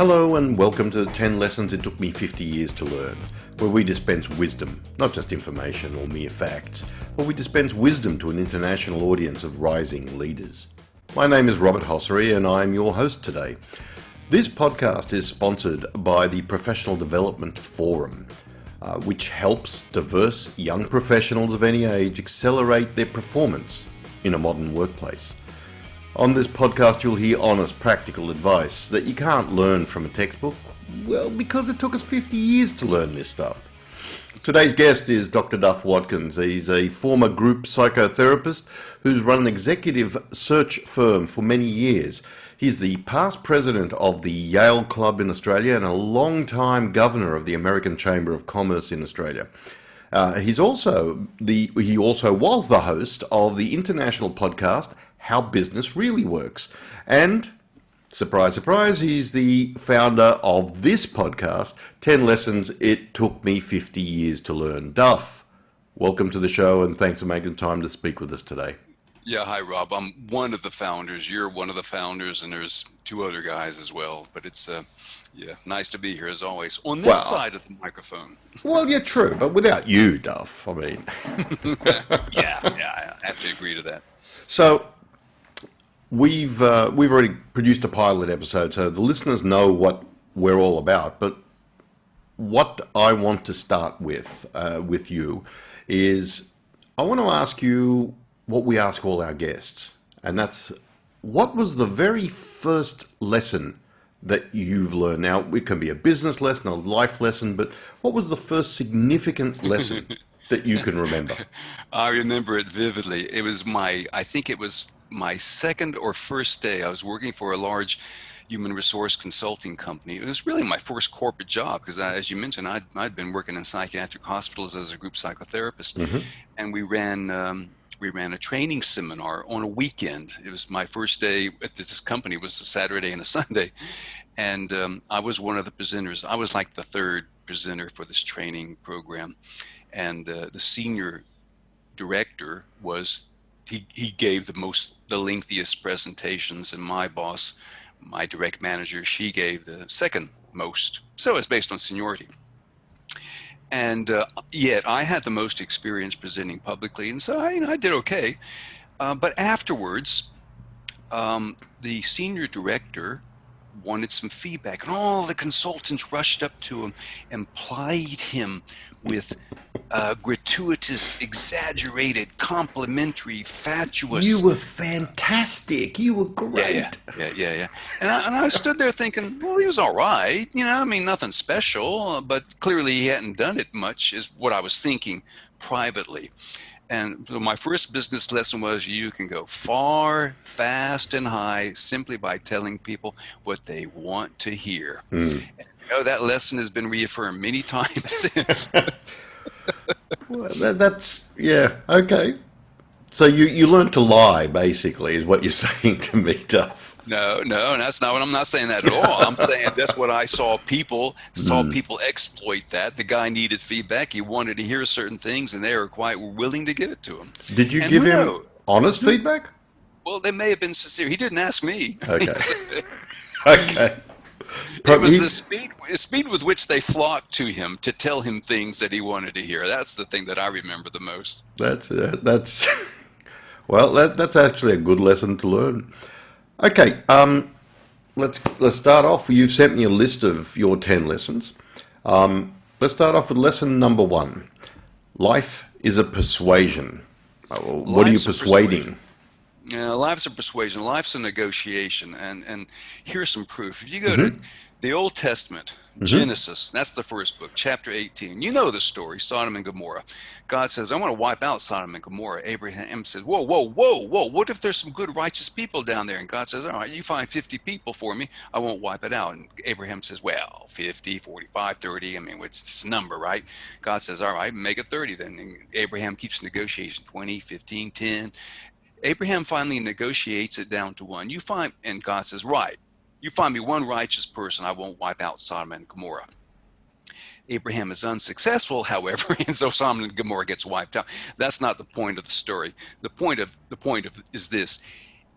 Hello and welcome to 10 Lessons It Took Me 50 Years to Learn, where we dispense wisdom, not just information or mere facts, but we dispense wisdom to an international audience of rising leaders. My name is Robert Hossery and I'm your host today. This podcast is sponsored by the Professional Development Forum, which helps diverse young professionals of any age accelerate their performance in a modern workplace. On this podcast, you'll hear honest, practical advice that you can't learn from a textbook, well, because it took us 50 years to learn this stuff. Today's guest is Dr. Duff Watkins. He's a former group psychotherapist who's run an executive search firm for many years. He's the past president of the Yale Club in Australia and a long-time governor of the American Chamber of Commerce in Australia. He also was the host of the international podcast How Business Really Works. And, surprise, surprise, he's the founder of this podcast, 10 Lessons It Took Me 50 Years to Learn. Duff, welcome to the show and thanks for making time to speak with us today. Yeah, hi Rob. I'm one of the founders. You're one of the founders and there's two other guys as well. But it's nice to be here as always. On this side of the microphone. Well, yeah, true. But without you, Duff, I mean. Yeah, I have to agree to that. So, We've already produced a pilot episode, so the listeners know what we're all about. But what I want to start with you is I want to ask you what we ask all our guests, and that's what was the very first lesson that you've learned? Now, it can be a business lesson, a life lesson, but what was the first significant lesson that you can remember? I remember it vividly. It was my second or first day. I was working for a large human resource consulting company. It was really my first corporate job because, as you mentioned, I'd been working in psychiatric hospitals as a group psychotherapist, and we ran a training seminar on a weekend. It was my first day at this company. It was a Saturday and a Sunday, and I was one of the presenters. I was like the third presenter for this training program, and the senior director was. He gave the lengthiest presentations, and my boss, my direct manager, she gave the second most. So it's based on seniority. And yet I had the most experience presenting publicly, and so I did okay. But afterwards, the senior director wanted some feedback, and all the consultants rushed up to him and plied him with gratuitous, exaggerated, complimentary, fatuous. You were fantastic. You were great. Yeah. And I stood there thinking, well, he was all right. Nothing special, but clearly he hadn't done it much, is what I was thinking privately. And so my first business lesson was you can go far, fast, and high simply by telling people what they want to hear. And that lesson has been reaffirmed many times since. Well, okay. So you learned to lie, basically, is what you're saying to me, Duff. No, that's not what I'm not saying that at all. I'm saying that's what I saw people exploit that. The guy needed feedback. He wanted to hear certain things, and they were quite willing to give it to him. Did you give him honest feedback? Well, they may have been sincere. He didn't ask me. Okay. Okay. It was the speed with which they flocked to him to tell him things that he wanted to hear. That's the thing that I remember the most. That's actually a good lesson to learn. Okay, let's start off. You've sent me a list of your 10 lessons. Let's start off with lesson number 1. Life is a persuasion. What are you persuading? Yeah, life's a persuasion. Life's a negotiation. And here's some proof. If you go to the Old Testament, Genesis, that's the first book, chapter 18. You know the story, Sodom and Gomorrah. God says, I want to wipe out Sodom and Gomorrah. Abraham says, whoa. What if there's some good, righteous people down there? And God says, all right, you find 50 people for me. I won't wipe it out. And Abraham says, well, 50, 45, 30. It's a number, right? God says, all right, make it 30 then. And Abraham keeps negotiating, 20, 15, 10. Abraham finally negotiates it down to 1. And God says, right. You find me one righteous person, I won't wipe out Sodom and Gomorrah. Abraham is unsuccessful, however, and so Sodom and Gomorrah gets wiped out. That's not the point of the story. The point is this: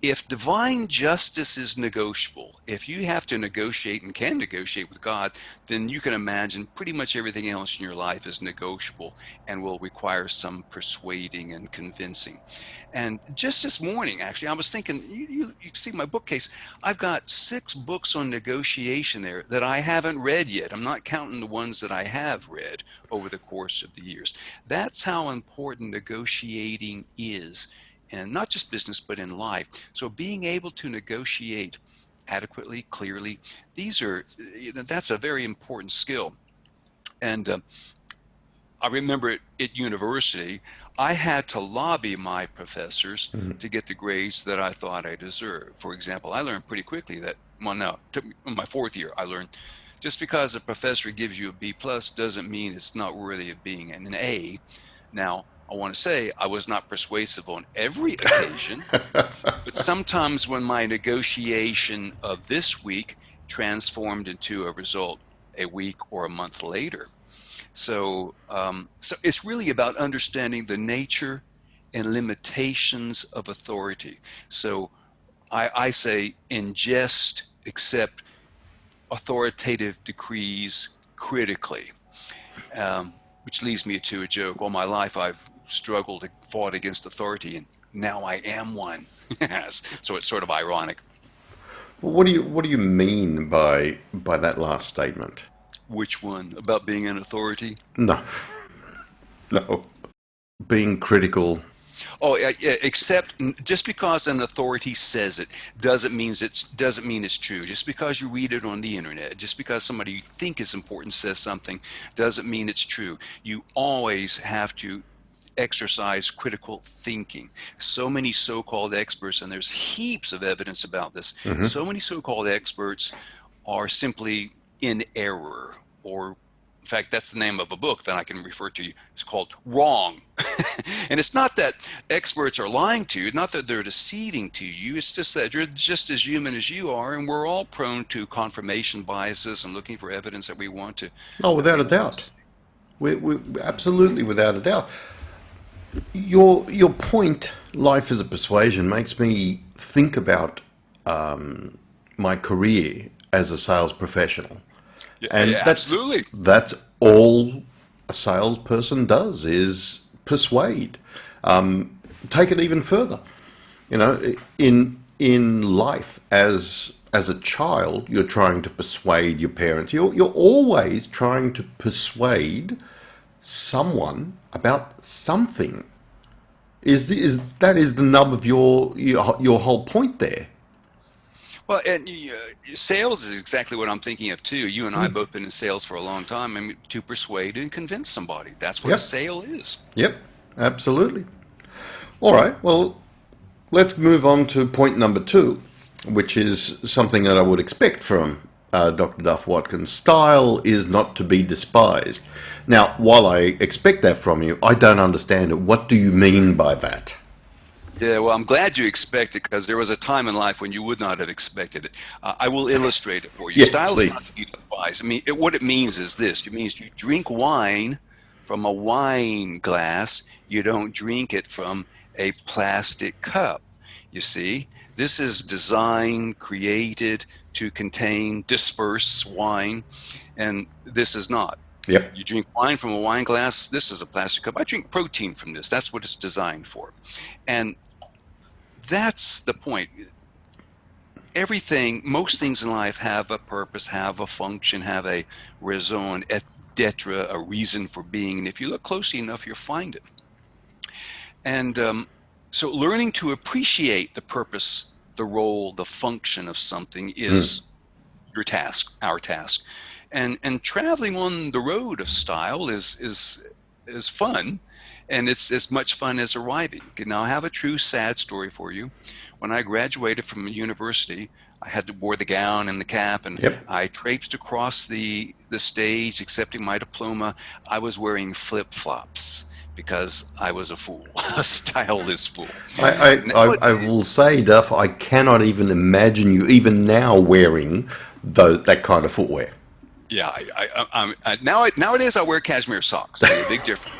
if divine justice is negotiable, if you have to negotiate and can negotiate with God, then you can imagine pretty much everything else in your life is negotiable and will require some persuading and convincing. And just this morning, actually, I was thinking, you see my bookcase, I've got 6 books on negotiation there that I haven't read yet. I'm not counting the ones that I have read over the course of the years. That's how important negotiating is, and not just business, but in life. So being able to negotiate adequately, clearly, that's a very important skill. And I remember at university, I had to lobby my professors to get the grades that I thought I deserved. For example, I learned pretty quickly that, well, no, in my 4th year, I learned just because a professor gives you a B plus doesn't mean it's not worthy of being an A. Now, I want to say I was not persuasive on every occasion, but sometimes when my negotiation of this week transformed into a result a week or a month later. So it's really about understanding the nature and limitations of authority. So I say ingest, accept authoritative decrees critically, which leads me to a joke. All my life I've struggled, fought against authority, and now I am one. Yes. So it's sort of ironic. Well, what do you mean by that last statement? Which one? About being an authority? No, no. Being critical. Oh, yeah, except just because an authority says it doesn't mean it's true. Just because you read it on the internet, just because somebody you think is important says something, doesn't mean it's true. You always have to exercise critical thinking. So many so-called experts, and there's heaps of evidence about this, so many so-called experts are simply in error, or in fact, that's the name of a book that I can refer to. It's called Wrong. And it's not that experts are lying to you, not that they're deceiving to you. It's just that you're just as human as you are, and we're all prone to confirmation biases and looking for evidence that we want to. Oh, without a doubt. We absolutely, without a doubt. Your point, life as a persuasion, makes me think about my career as a sales professional. And Yeah, absolutely. that's all a salesperson does, is persuade. Take it even further. You know, in life, as a child, you're trying to persuade your parents. You're always trying to persuade someone about something. That is the nub of your whole point there. Well, and sales is exactly what I'm thinking of too. You and I have both been in sales for a long time. I mean, to persuade and convince somebody. That's what a Yep. sale is. Yep. Absolutely. All right. Well, let's move on to point number 2, which is something that I would expect from Dr. Duff Watkins. Style is not to be despised. Now, while I expect that from you, I don't understand it. What do you mean by that? Yeah, well, I'm glad you expect it, because there was a time in life when you would not have expected it. I will illustrate it for you. Yeah, Style is not please. to be despised. I mean, what it means is this. It means you drink wine from a wine glass. You don't drink it from a plastic cup. You see, this is designed, created to contain, disperse wine, and this is not. Yep. You drink wine from a wine glass. This is a plastic cup. I drink protein from this. That's what it's designed for. And that's the point. Most things in life have a purpose, have a function, have a raison d'etre, a reason for being. And if you look closely enough, you'll find it. And so learning to appreciate the purpose, the role, the function of something is your task, our task. And traveling on the road of style is fun, and it's as much fun as arriving. Now, I have a true sad story for you. When I graduated from university, I had to wear the gown and the cap, and Yep. I traipsed across the stage accepting my diploma. I was wearing flip-flops because I was a fool, a styleless fool. I will say, Duff, I cannot even imagine you even now wearing that kind of footwear. Yeah, nowadays I wear cashmere socks. There's a big difference.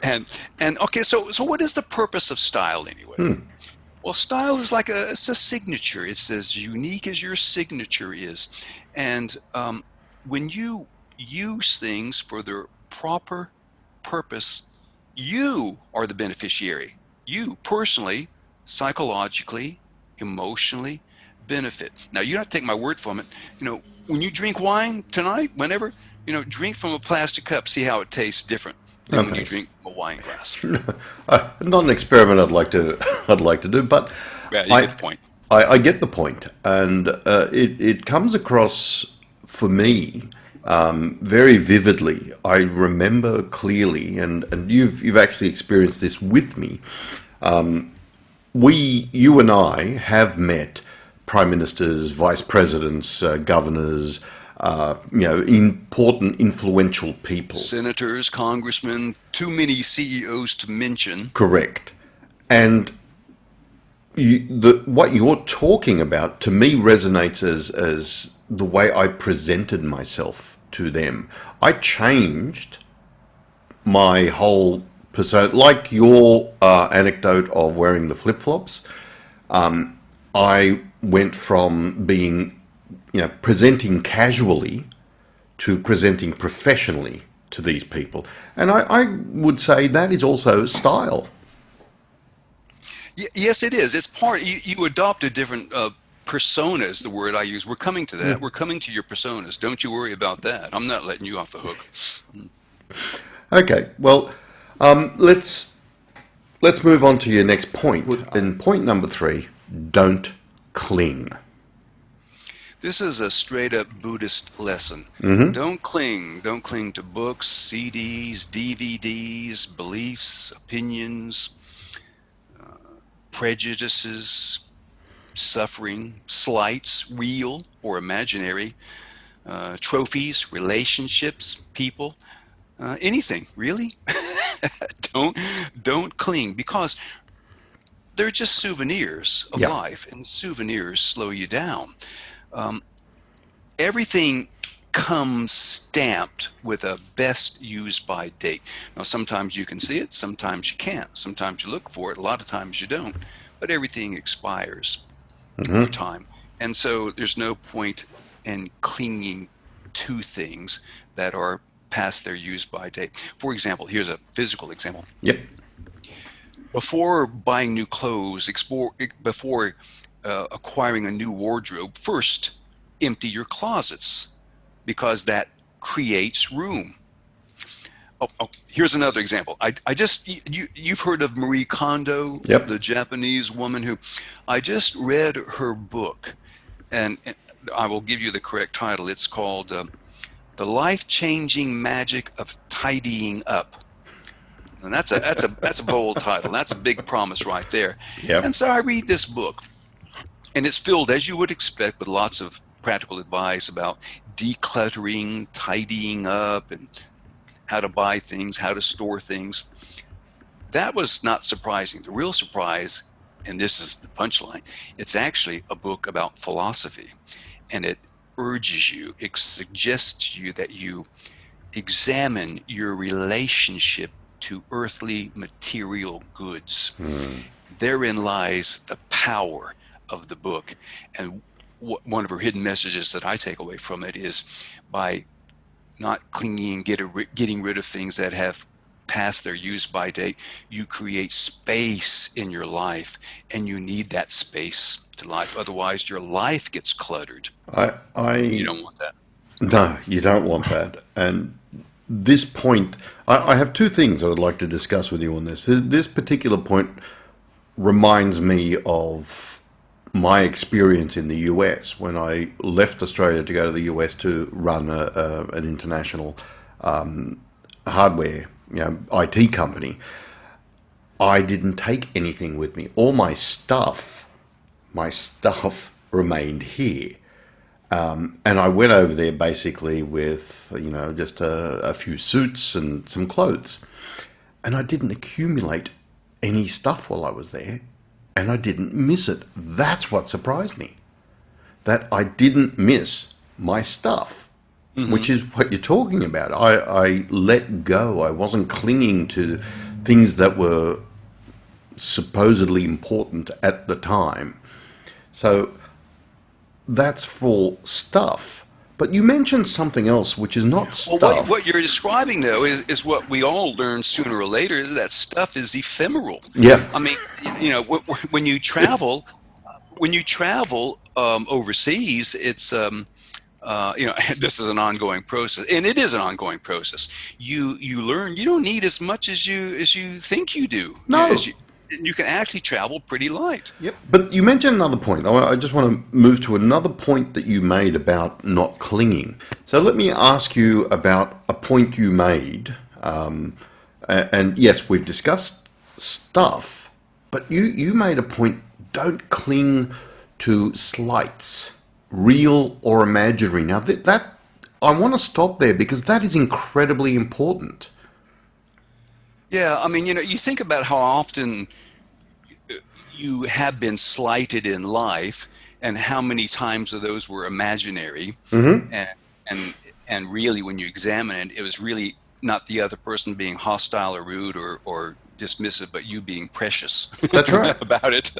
And okay, so what is the purpose of style anyway? Well, style is like it's a signature. It's as unique as your signature is. And when you use things for their proper purpose, you are the beneficiary. You personally, psychologically, emotionally benefit. Now, you don't have to take my word from it. When you drink wine tonight, whenever, drink from a plastic cup, see how it tastes different than when you drink from a wine glass. Not an experiment I'd like to do, but Yeah, you get the point. I get the point, and it comes across for me very vividly. I remember clearly, and you've actually experienced this with me. You and I have met prime ministers, vice presidents, governors, important, influential people. Senators, congressmen, too many CEOs to mention. Correct. And what you're talking about, to me, resonates as the way I presented myself to them. I changed my whole persona, like your anecdote of wearing the flip-flops. I went from being, presenting casually to presenting professionally to these people. And I would say that is also style. Yes, it is. It's part, you adopt a different persona is the word I use. We're coming to that. We're coming to your personas. Don't you worry about that. I'm not letting you off the hook. Okay, well, let's move on to your next point. And point number 3, don't cling. This is a straight up Buddhist lesson. Don't cling. Don't cling to books, CDs, DVDs, beliefs, opinions, prejudices, suffering, slights, real or imaginary, trophies, relationships, people, anything, really. Don't cling, because they're just souvenirs of life, and souvenirs slow you down. Everything comes stamped with a best used by date. Now, sometimes you can see it, sometimes you can't. Sometimes you look for it, a lot of times you don't. But everything expires over time. And so there's no point in clinging to things that are past their use by date. For example, here's a physical example. Yep. Before buying new clothes, before acquiring a new wardrobe, first empty your closets, because that creates room. Oh, here's another example. You've heard of Marie Kondo, the Japanese woman who, I just read her book, and I will give you the correct title. It's called The Life-Changing Magic of Tidying Up. And that's a bold title. That's a big promise right there. Yep. And so I read this book, and it's filled, as you would expect, with lots of practical advice about decluttering, tidying up, and how to buy things, how to store things. That was not surprising. The real surprise, and this is the punchline, it's actually a book about philosophy. And it urges you, it suggests to you that you examine your relationship to earthly material goods. Therein lies the power of the book. And one of her hidden messages that I take away from it is, by not clinging, getting rid of things that have passed their use by date, you create space in your life, and you need that space to life. Otherwise, your life gets cluttered. You don't want that. No, you don't want that. And this point, I have 2 things that I'd like to discuss with you on this. This particular point reminds me of my experience in the US when I left Australia to go to the US to run an international hardware, IT company. I didn't take anything with me. All my stuff remained here. And I went over there basically with, just a few suits and some clothes. And I didn't accumulate any stuff while I was there. And I didn't miss it. That's what surprised me. That I didn't miss my stuff. which is what you're talking about. I let go. I wasn't clinging to things that were supposedly important at the time. So that's for stuff. But you mentioned something else, which is not Well, stuff. what you're describing, though, is what we all learn sooner or later, is that stuff is ephemeral. Yeah, I mean, when you travel, overseas, it's this is an ongoing process, and it is an ongoing process. You learn you don't need as much as you think you do. no. You can actually travel pretty light. Yep. But you mentioned another point. I just want to move to another point that you made about not clinging. So let me ask you about a point you made. And yes, we've discussed stuff, but you made a point, don't cling to slights, real or imaginary. Now, that I want to stop there because that is incredibly important. Yeah, I mean, you think about how often you have been slighted in life, and how many times of those were imaginary, and and really, when you examine it, it was really not the other person being hostile or rude or dismissive, but you being precious That's right. about it.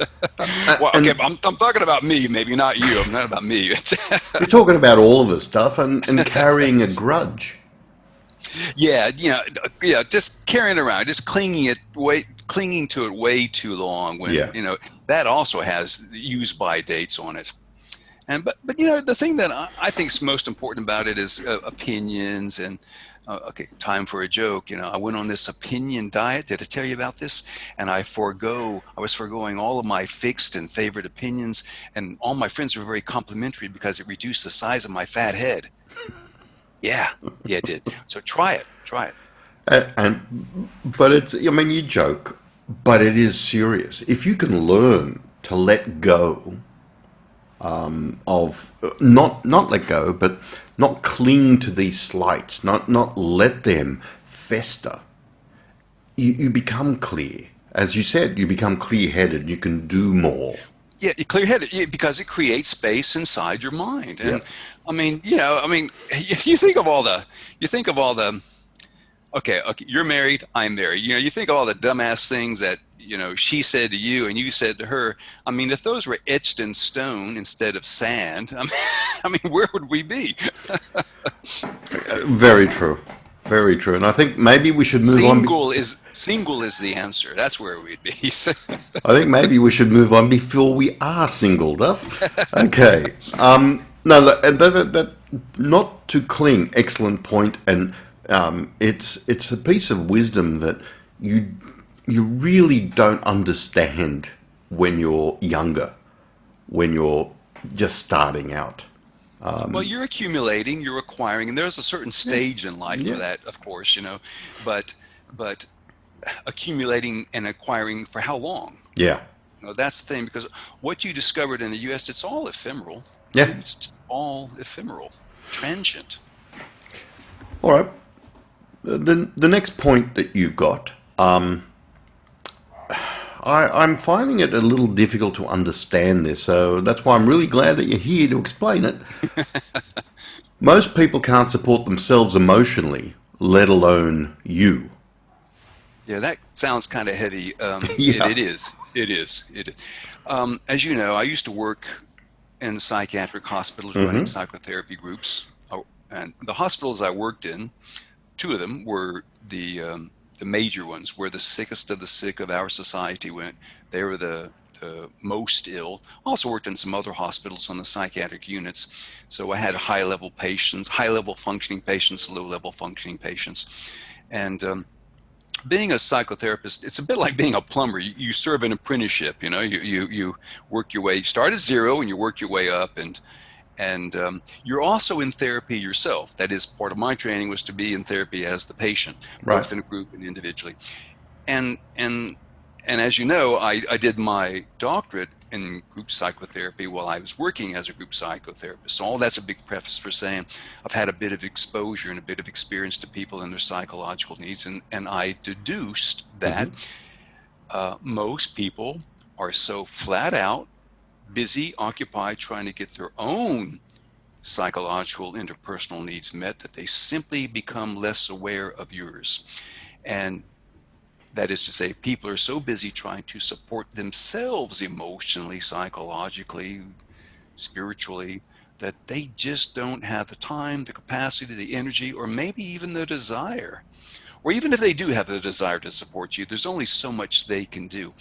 Well, okay, And I'm talking about me, maybe not you. I'm not about me. you're talking about all of this stuff and carrying a grudge. Yeah, just carrying it around, just clinging to it way too long. When Yeah. that also has use by dates on it. And but the thing that I think is most important about it is opinions and. Okay, time for a joke. I went on this opinion diet. Did I tell you about this? And I was foregoing all of my fixed and favorite opinions, and all my friends were very complimentary because it reduced the size of my fat head. Yeah, it did. So try it. But it's, I mean, you joke, but it is serious. If you can learn to let go of, not let go, but not cling to these slights, not let them fester, you become clear. As you said, you become clear-headed. You can do more. Yeah, you're clear-headed because it creates space inside your mind. Yeah. And you think of all the. Okay, you're married, I'm married. You think of all the dumbass things that, she said to you and you said to her. I mean, if those were etched in stone instead of sand, where would we be? Very true. Very true. And I think maybe we should move on. Single is the answer. That's where we'd be. I think maybe we should move on before we are single, Duff. Okay. No, that not to cling. Excellent point. And it's a piece of wisdom that you really don't understand when you're younger, when you're just starting out. Well, you're accumulating, you're acquiring, and there's a certain stage in life for that, of course, but accumulating and acquiring for how long? Yeah. That's the thing, because what you discovered in the U.S., it's all ephemeral. Yeah. It's all ephemeral, transient. All right. The next point that you've got, I'm finding it a little difficult to understand this, so that's why I'm really glad that you're here to explain it. Most people can't support themselves emotionally, let alone you. Yeah, that sounds kind of heavy. Yeah. It is. As you know, I used to work in psychiatric hospitals running psychotherapy groups. And the hospitals I worked in, two of them were the major ones, where the sickest of the sick of our society went. They were the most ill. Also worked in some other hospitals on the psychiatric units. So I had high-level patients, high-level functioning patients, low-level functioning patients. And being a psychotherapist, it's a bit like being a plumber. You serve an apprenticeship, you work your way, you start at zero and you work your way up, and you're also in therapy yourself. That is, part of my training was to be in therapy as the patient, both in a group and individually. And as you know, I did my doctorate in group psychotherapy while I was working as a group psychotherapist. So all that's a big preface for saying I've had a bit of exposure and a bit of experience to people and their psychological needs. And I deduced that most people are so flat out busy, occupied, trying to get their own psychological interpersonal needs met, that they simply become less aware of yours. And that is to say, people are so busy trying to support themselves emotionally, psychologically, spiritually, that they just don't have the time, the capacity, the energy, or maybe even the desire. Or even if they do have the desire to support you, there's only so much they can do.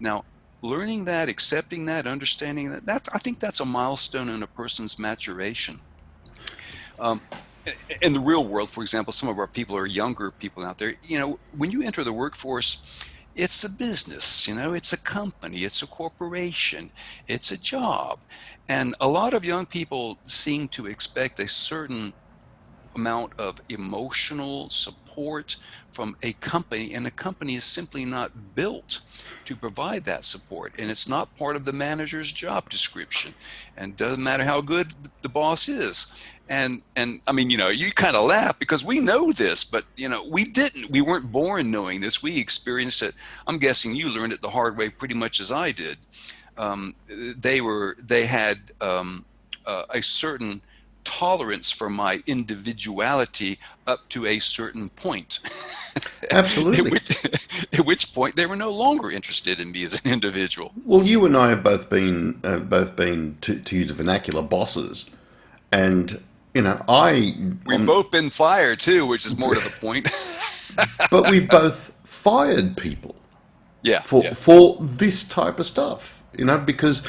Now, learning that, accepting that, understanding that, I think that's a milestone in a person's maturation. Um, in the real world, for example, some of our people are younger people out there. When you enter the workforce, it's a business, it's a company, it's a corporation, it's a job. And a lot of young people seem to expect a certain amount of emotional support from a company, and the company is simply not built to provide that support, and it's not part of the manager's job description, and doesn't matter how good the boss is. And I mean, you kind of laugh because we know this, but we weren't born knowing this. We experienced it. I'm guessing you learned it the hard way pretty much as I did. They had a certain tolerance for my individuality up to a certain point. Absolutely. At which point they were no longer interested in me as an individual. Well, you and I have both been to use a vernacular, bosses, and We've both been fired too, which is more to the point. but we both fired people. Yeah, for this type of stuff, because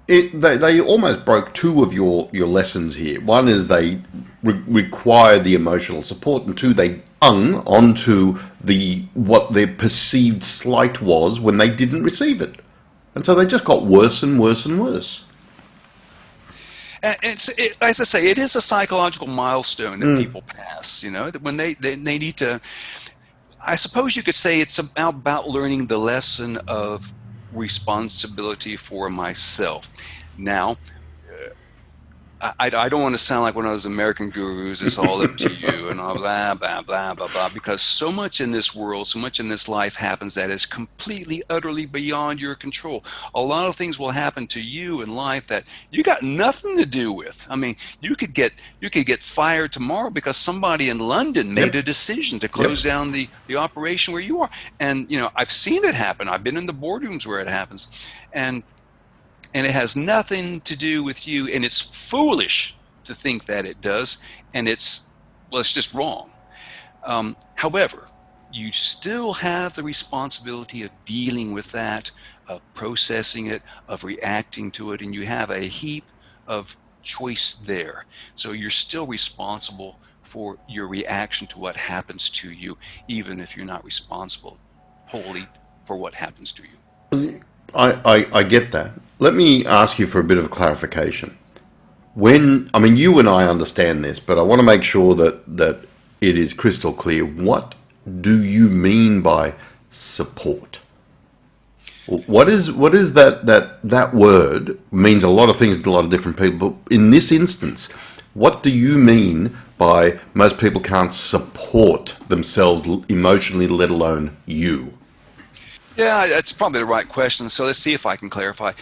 they almost broke two of your lessons here. One is they required the emotional support, and two, they hung onto what their perceived slight was when they didn't receive it, and so they just got worse and worse and worse. And as I say, it is a psychological milestone that people pass. That when they need to. I suppose you could say it's about learning the lesson of responsibility for myself. Now, I don't want to sound like one of those American gurus, it's all up to you, and all blah, blah, blah, blah, blah, because so much in this world, so much in this life happens that is completely, utterly beyond your control. A lot of things will happen to you in life that you got nothing to do with. I mean, you could get fired tomorrow because somebody in London made a decision to close down the operation where you are. And, I've seen it happen. I've been in the boardrooms where it happens. And it has nothing to do with you, and it's foolish to think that it does, and it's just wrong. However, you still have the responsibility of dealing with that, of processing it, of reacting to it, and you have a heap of choice there. So you're still responsible for your reaction to what happens to you, even if you're not responsible wholly for what happens to you. I get that. Let me ask you for a bit of clarification. You and I understand this, but I want to make sure that it is crystal clear. What do you mean by support? What is that word means a lot of things to a lot of different people. But in this instance, what do you mean by most people can't support themselves emotionally, let alone you? Yeah, that's probably the right question. So let's see if I can clarify.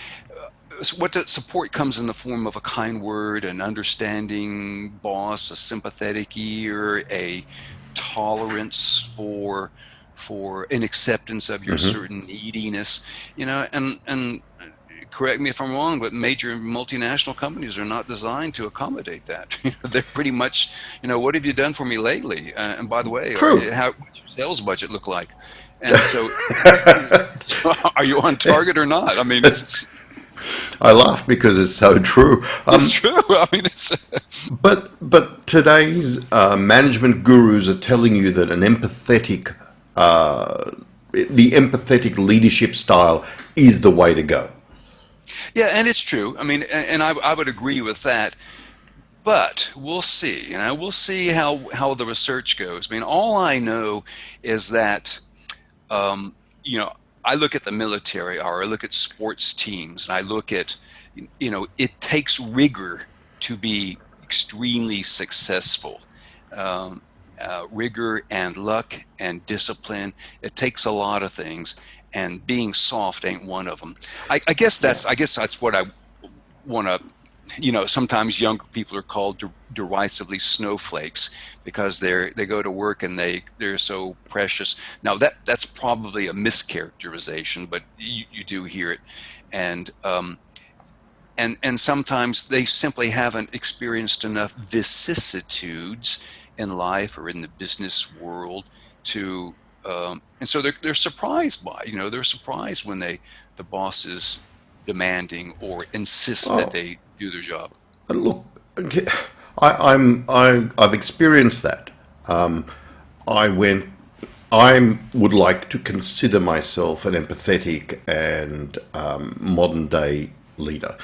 What support comes in the form of a kind word, an understanding boss, a sympathetic ear, a tolerance for an acceptance of your certain neediness, and correct me if I'm wrong, but major multinational companies are not designed to accommodate that. They're pretty much, what have you done for me lately? And by the way, what's your sales budget look like? And so, are you on target or not? I mean, I laugh because it's so true. It's true. I mean, But today's management gurus are telling you that the empathetic leadership style is the way to go. Yeah, and it's true. I mean, and I would agree with that. But we'll see. We'll see how the research goes. I mean, all I know is that. I look at the military, or I look at sports teams, and I look at, it takes rigor to be extremely successful. Rigor and luck and discipline. It takes a lot of things, and being soft ain't one of them. I guess that's what I want to sometimes younger people are called derisively snowflakes because they go to work and they're so precious. Now that's probably a mischaracterization, but you do hear it, and and sometimes they simply haven't experienced enough vicissitudes in life or in the business world to, and so they're surprised they're surprised when the boss is demanding or insists that Oh, they do their job. look, I've experienced that. I went. I would like to consider myself an empathetic and modern day leader.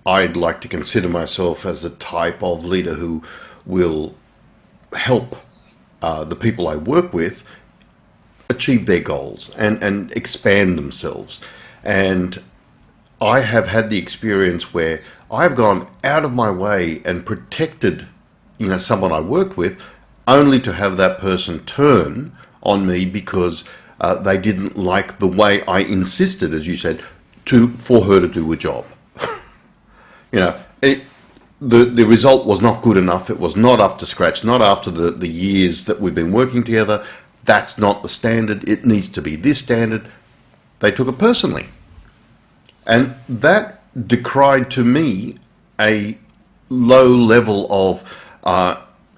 I'd like to consider myself as a type of leader who will help the people I work with achieve their goals and expand themselves. And I have had the experience where I've gone out of my way and protected, someone I worked with, only to have that person turn on me because they didn't like the way I insisted, as you said, for her to do a job. You know, the result was not good enough. It was not up to scratch. Not after the years that we've been working together. That's not the standard. It needs to be this standard. They took it personally. And that decried to me a low level of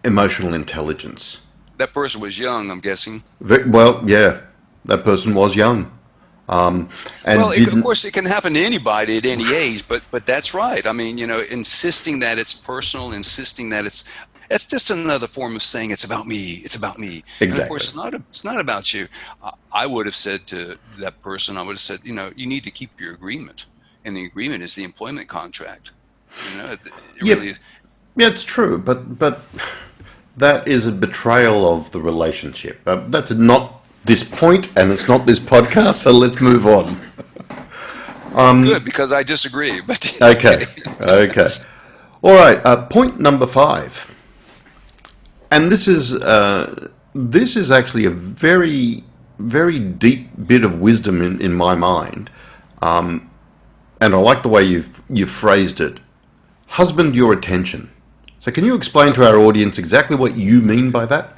emotional intelligence. That person was young, I'm guessing. Well, yeah, that person was young. And Well, of didn't. course, it can happen to anybody at any age, but that's right. I mean, insisting that it's personal, insisting that it's just another form of saying it's about me, it's about me. And of course, Exactly. it's not about you. I would have said to that person, I would have said, you need to keep your agreement, and the agreement is the employment contract. It Yep. really is. Yeah, it's true, but that is a betrayal of the relationship. That's not this point, and it's not this podcast. So let's move on. Good, because I disagree, but Okay, okay. okay, all right. Point number 5, and this is actually a very very deep bit of wisdom in my mind, and I like the way you've phrased it. Husband your attention. So can you explain to our audience exactly what you mean by that?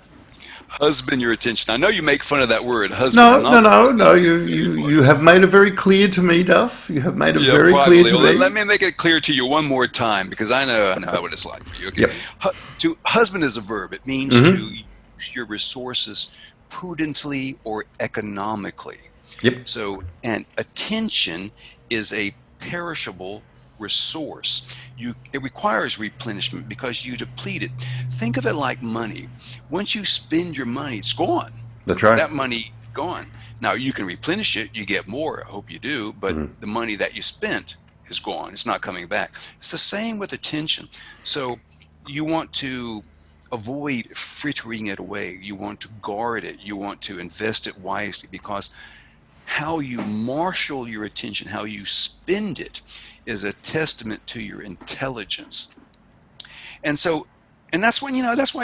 Husband your attention. I know you make fun of that word, husband. I'm No, no, not no, no. anymore. You have made it very clear to me, Duff. You have made it Yeah, very clear privately. to Well, let me. me make it clear to you one more time because I know what it's like for you. Okay, Yep. to husband is a verb. It means to Mm-hmm. use your resources prudently or economically. Yep. So, and attention is a perishable resource. It requires replenishment because you deplete it. Think of it like money. Once you spend your money, it's gone. That's right. That money gone. Now you can replenish it, you get more, I hope you do, but Mm-hmm. the money that you spent is gone. It's not coming back. It's the same with attention. So you want to avoid frittering it away. You want to guard it. You want to invest it wisely because how you marshal your attention, how you spend it is a testament to your intelligence. And so, and that's why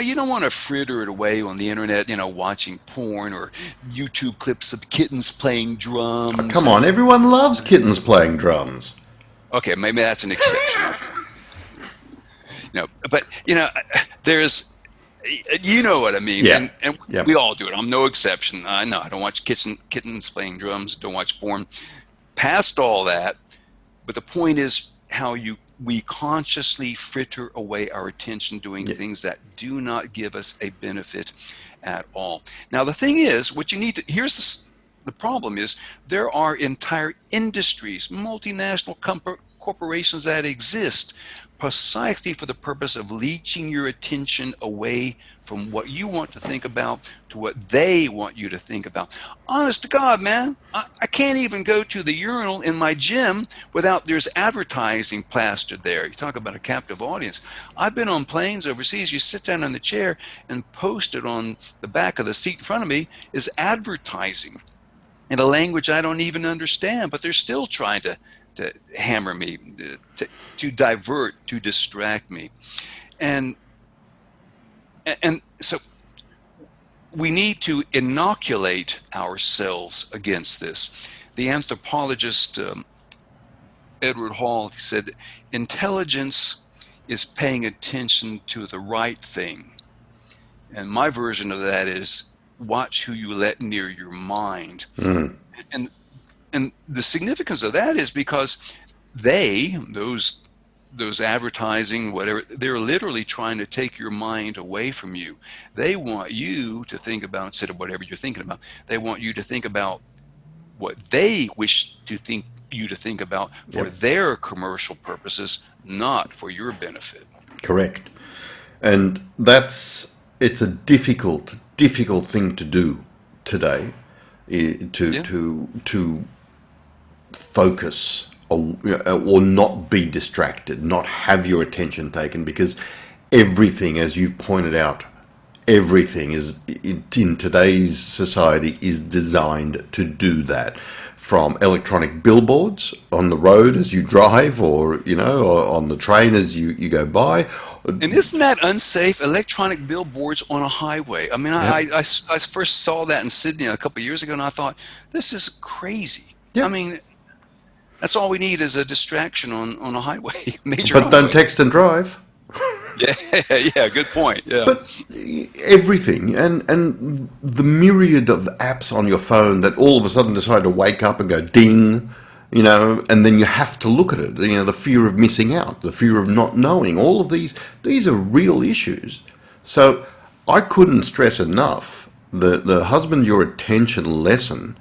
you don't want to fritter it away on the internet, watching porn or YouTube clips of kittens playing Oh, drums come on, and everyone loves kittens playing drums. okay, maybe that's an exception. But there's you know what I mean, Yeah. and Yep. we all do it. I'm no exception. I know I don't watch kittens playing drums, don't watch porn. Past all that, but the point is how we consciously fritter away our attention doing Yeah. things that do not give us a benefit at all. Now the thing is, what you need to here's the problem is there are entire industries, multinational corporations that exist precisely for the purpose of leeching your attention away from what you want to think about to what they want you to think about. Honest to God, man, I can't even go to the urinal in my gym without there's advertising plastered there. You talk about a captive audience. I've been on planes overseas. You sit down in the chair and posted on the back of the seat in front of me is advertising in a language I don't even understand, but they're still trying to hammer me, to divert, to distract me. And so we need to inoculate ourselves against this. The anthropologist Edward Hall, he said, intelligence is paying attention to the right thing. And my version of that is watch who you let near your mind. Mm. And and the significance of that is because those advertising, whatever, they're literally trying to take your mind away from you. They want you to think about, instead of whatever you're thinking about, they want you to think about what they wish to think you to think about for Yep. their commercial purposes, not for your benefit. Correct. And it's a difficult thing to do today, to Yeah. focus, or not be distracted, not have your attention taken, because everything, as you've pointed out, everything is in today's society is designed to do that. From electronic billboards on the road as you drive, or or on the train as you go by. And isn't that unsafe? Electronic billboards on a highway. I mean, Yep. I first saw that in Sydney a couple of years ago, and I thought, this is crazy. I Yep. mean, that's all we need is a distraction on a highway, major But don't highway. text and drive. Yeah, yeah, good point. Yeah. But everything, and the myriad of apps on your phone that all of a sudden decide to wake up and go ding, and then you have to look at it. The fear of missing out, the fear of not knowing, all of these are real issues. So I couldn't stress enough the husband your attention lesson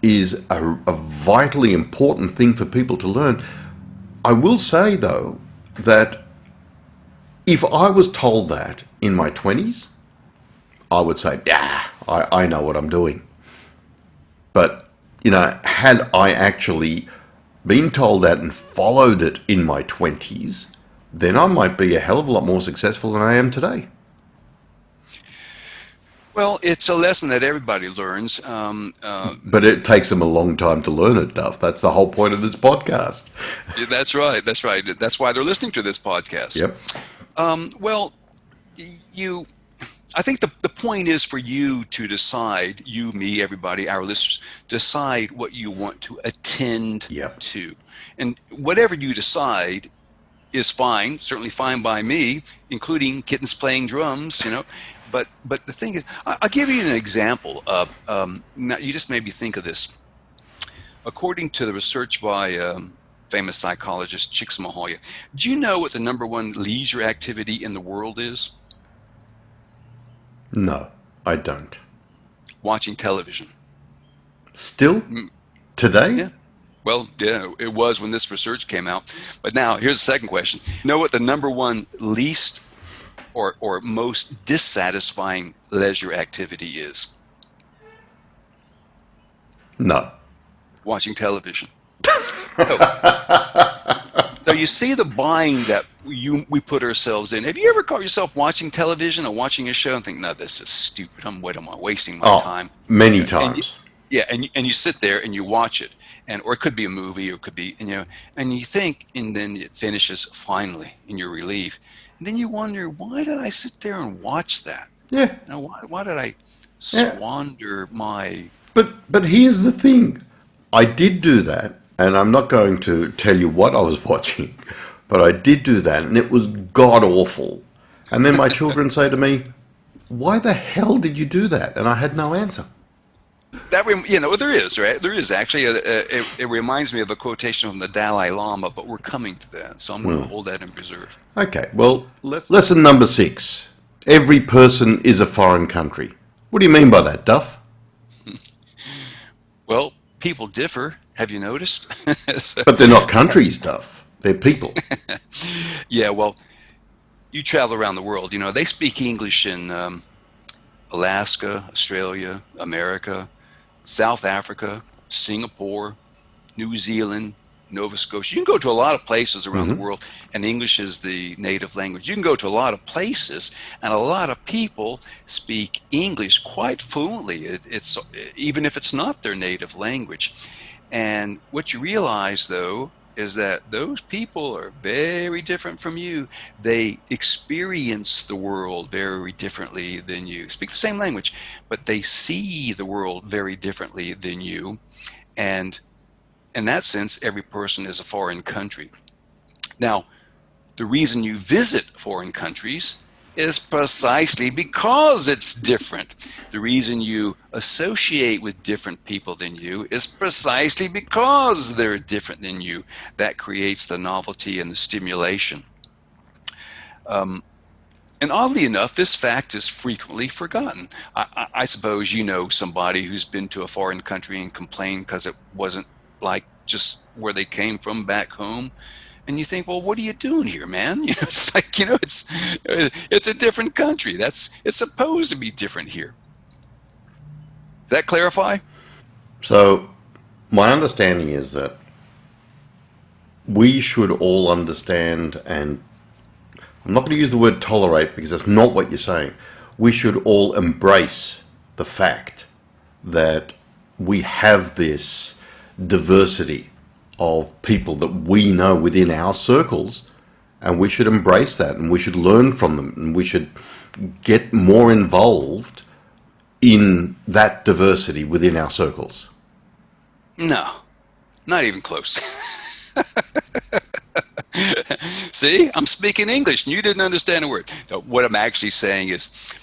is a vitally important thing for people to learn. I will say though that if I was told that in my 20s, I would say, yeah, I know what I'm doing. But, had I actually been told that and followed it in my 20s, then I might be a hell of a lot more successful than I am today. Well, it's a lesson that everybody learns. But it takes them a long time to learn it, Duff. That's the whole point of this podcast. That's right. That's right. That's why they're listening to this podcast. Yep. Well, you, I think the point is for you to decide, you, me, everybody, our listeners, decide what you want to attend Yep. to. And whatever you decide is fine, certainly fine by me, including kittens playing drums. But the thing is, I'll give you an example of, now you just made me think of this. According to the research by famous psychologist Csikszentmihalyi, do you know what the number one leisure activity in the world is? No, I don't. Watching television. Still? Today? Yeah. Well, yeah, it was when this research came out. But now, here's the second question. You know what the number one least or most dissatisfying leisure activity is? No. Watching television. So, so you see the bind that we put ourselves in. Have you ever caught yourself watching television or watching a show and think, no, this is stupid. What am I wasting my time? Many And times. yeah, and you sit there and you watch it, or it could be a movie, or it could be, and you think, and then it finishes finally, and you're relieved, and then you wonder, why did I sit there and watch that? Yeah. Why did I Yeah. squander my? But here's the thing. I did do that, and I'm not going to tell you what I was watching, but I did do that, and it was god awful. And then my children say to me, "Why the hell did you do that?" And I had no answer. There is, right? There is actually. It reminds me of a quotation from the Dalai Lama, but we're coming to that, so I'm going to hold that in reserve. Okay, well, lesson number 6. Every person is a foreign country. What do you mean by that, Duff? Well, people differ. Have you noticed? So, But they're not countries, Duff. They're people. yeah, well, you travel around the world. They speak English in Alaska, Australia, America, South Africa, Singapore, New Zealand, Nova Scotia. You can go to a lot of places around the world, and English is the native language. You can go to a lot of places, and a lot of people speak English quite fluently. It's even if it's not their native language. And what you realize, though, is that those people are very different from you. They experience the world very differently than you. Speak the same language, but they see the world very differently than you. And in that sense, every person is a foreign country. Now, The reason you visit foreign countries is precisely because it's different. The reason you associate with different people than you is precisely because they're different than you. That creates the novelty and the stimulation. And oddly enough, this fact is frequently forgotten. I suppose you know somebody who's been to a foreign country and complained because it wasn't like just where they came from back home. And you think, well, what are you doing here, man? It's like, it's a different country. It's supposed to be different here. Does that clarify? So my understanding is that we should all understand, and I'm not going to use the word tolerate because that's not what you're saying. We should all embrace the fact that we have this diversity of people that we know within our circles, and we should embrace that, and we should learn from them, and we should get more involved in that diversity within our circles. No, not even close. See, I'm speaking English and you didn't understand a word. So what I'm actually saying is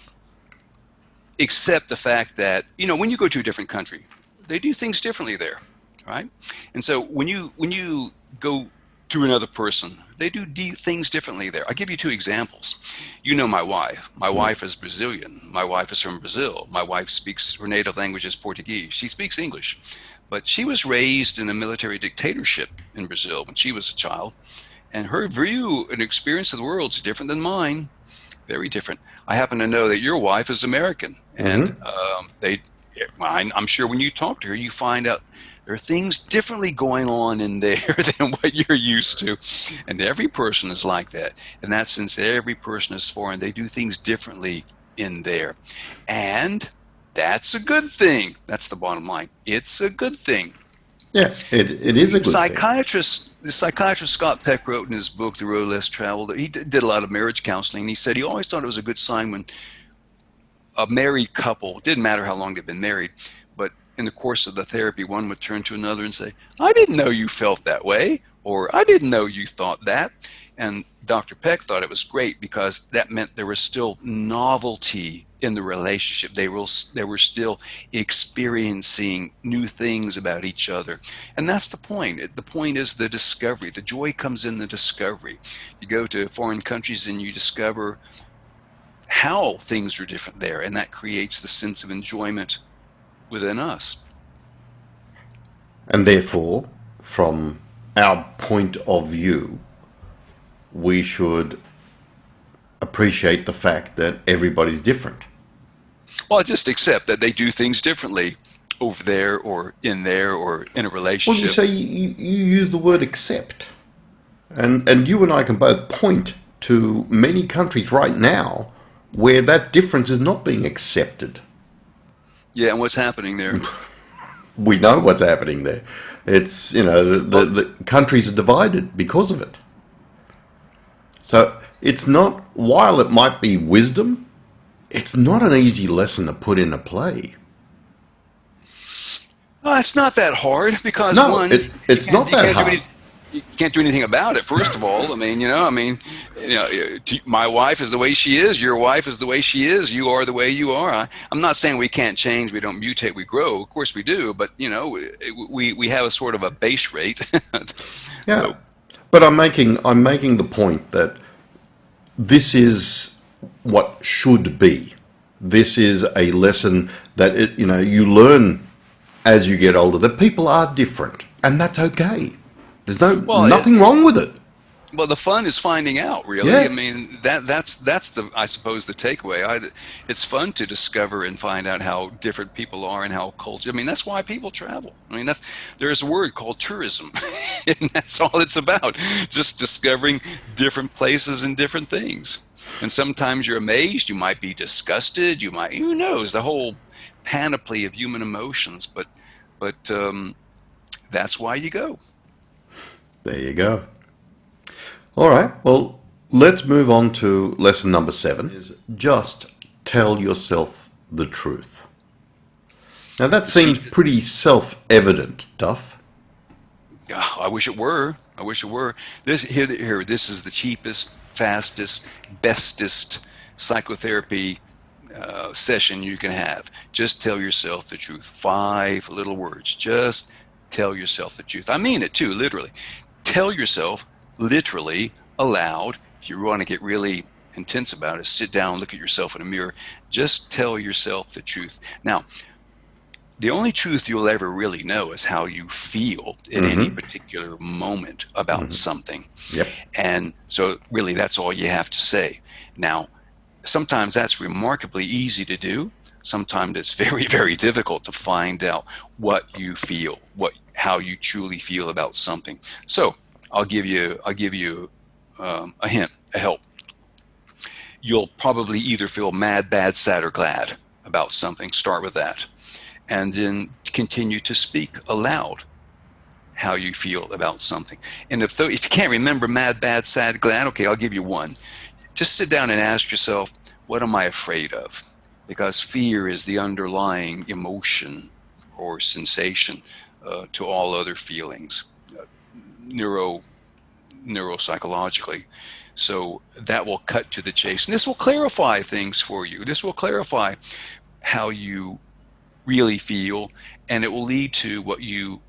accept the fact that, when you go to a different country, they do things differently there, right? And so when you go to another person, they do things differently there. I'll give you two examples. You know my wife. My wife is Brazilian. My wife is from Brazil. My wife speaks, her native language is Portuguese. She speaks English. But she was raised in a military dictatorship in Brazil when she was a child. And her view and experience of the world is different than mine. Very different. I happen to know that your wife is American. And I'm sure when you talk to her, you find out there are things differently going on in there than what you're used to. And every person is like that. In that sense, every person is foreign. They do things differently in there. And that's a good thing. That's the bottom line. It's a good thing. Yeah, it is a good thing. The psychiatrist Scott Peck wrote in his book, The Road Less Traveled, he did a lot of marriage counseling. And he said he always thought it was a good sign when a married couple, didn't matter how long they've been married, but in the course of the therapy, one would turn to another and say, I didn't know you felt that way, or I didn't know you thought that. And Dr. Peck thought it was great because that meant there was still novelty in the relationship. They were still experiencing new things about each other. And that's the point. The point is the discovery. The joy comes in the discovery. You go to foreign countries and you discover how things are different there, and that creates the sense of enjoyment within us. And therefore, from our point of view, we should appreciate the fact that everybody's different. Well, just accept that they do things differently over there or in a relationship. Well, you say you use the word accept. And you and I can both point to many countries right now where that difference is not being accepted. Yeah, and what's happening there? We know what's happening there. It's, the countries are divided because of it. So it's not, while it might be wisdom, it's not an easy lesson to put into play. Well, it's not that hard because it's not that hard. You can't do anything about it. First of all, my wife is the way she is. Your wife is the way she is. You are the way you are. I'm not saying we can't change. We don't mutate. We grow. Of course we do. But we have a sort of a base rate. Yeah. So, but I'm making the point that this is what should be. This is a lesson that you learn as you get older, that people are different, and that's okay. There's nothing wrong with it. Well, the fun is finding out, really. Yeah. I mean, that's the, I suppose, the takeaway. It's fun to discover and find out how different people are and how culture. I mean, that's why people travel. I mean, there's a word called tourism, and that's all it's about. Just discovering different places and different things. And sometimes you're amazed. You might be disgusted. Who knows, the whole panoply of human emotions. But that's why you go. There you go. All right, well, let's move on to lesson number 7, is just tell yourself the truth. Now that seems pretty self-evident, Duff. Oh, I wish it were. I wish it were. This is the cheapest, fastest, bestest psychotherapy session you can have. Just tell yourself the truth. 5 little words. Just tell yourself the truth. I mean it too, literally. Tell yourself literally aloud. If you want to get really intense about it, sit down, look at yourself in a mirror. Just tell yourself the truth. Now, the only truth you'll ever really know is how you feel at any Mm-hmm. particular moment about Mm-hmm. something. Yep. And so really that's all you have to say. Now, sometimes that's remarkably easy to do. Sometimes it's very, very difficult to find out what you feel, how you truly feel about something. So I'll give you a hint, a help. You'll probably either feel mad, bad, sad, or glad about something. Start with that. And then continue to speak aloud how you feel about something. And if you can't remember mad, bad, sad, glad, okay, I'll give you one. Just sit down and ask yourself, what am I afraid of? Because fear is the underlying emotion or sensation to all other feelings, neuro neuropsychologically. So that will cut to the chase. And this will clarify things for you. This will clarify how you really feel, and it will lead to what you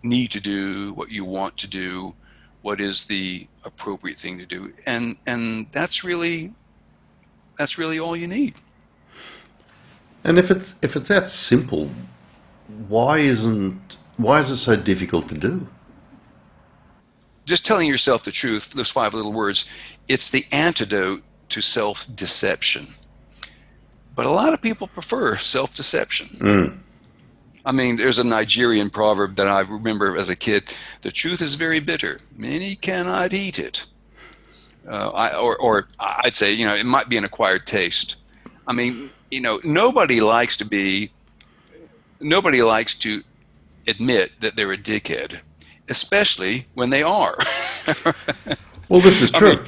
need to do, what you want to do, what is the appropriate thing to do. And that's really all you need. And if it's that simple, why is it so difficult to do? Just telling yourself the truth, those 5 little words, it's the antidote to self-deception. But a lot of people prefer self-deception. Mm. I mean, there's a Nigerian proverb that I remember as a kid. The truth is very bitter. Many cannot eat it. Or I'd say, it might be an acquired taste. I mean, nobody likes to admit that they're a dickhead, especially when they are. Well, this is I mean, true.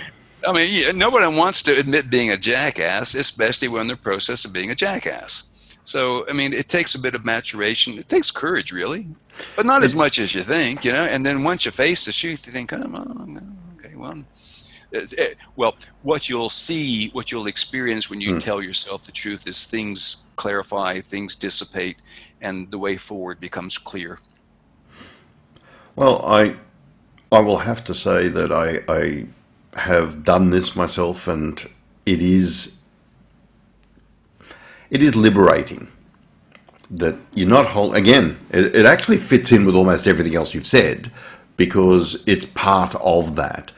yeah, nobody wants to admit being a jackass, especially when in the process of being a jackass. So, I mean, it takes a bit of maturation. It takes courage, really, but not as It, much as you think, And then once you face the truth, you think, oh, no, okay, well, what you'll see, what you'll experience when you mm. tell yourself the truth is things clarify, things dissipate, and the way forward becomes clear. Well, I will have to say that I have done this myself, and it is it is liberating that you're not again. It actually fits in with almost everything else you've said because it's part of that.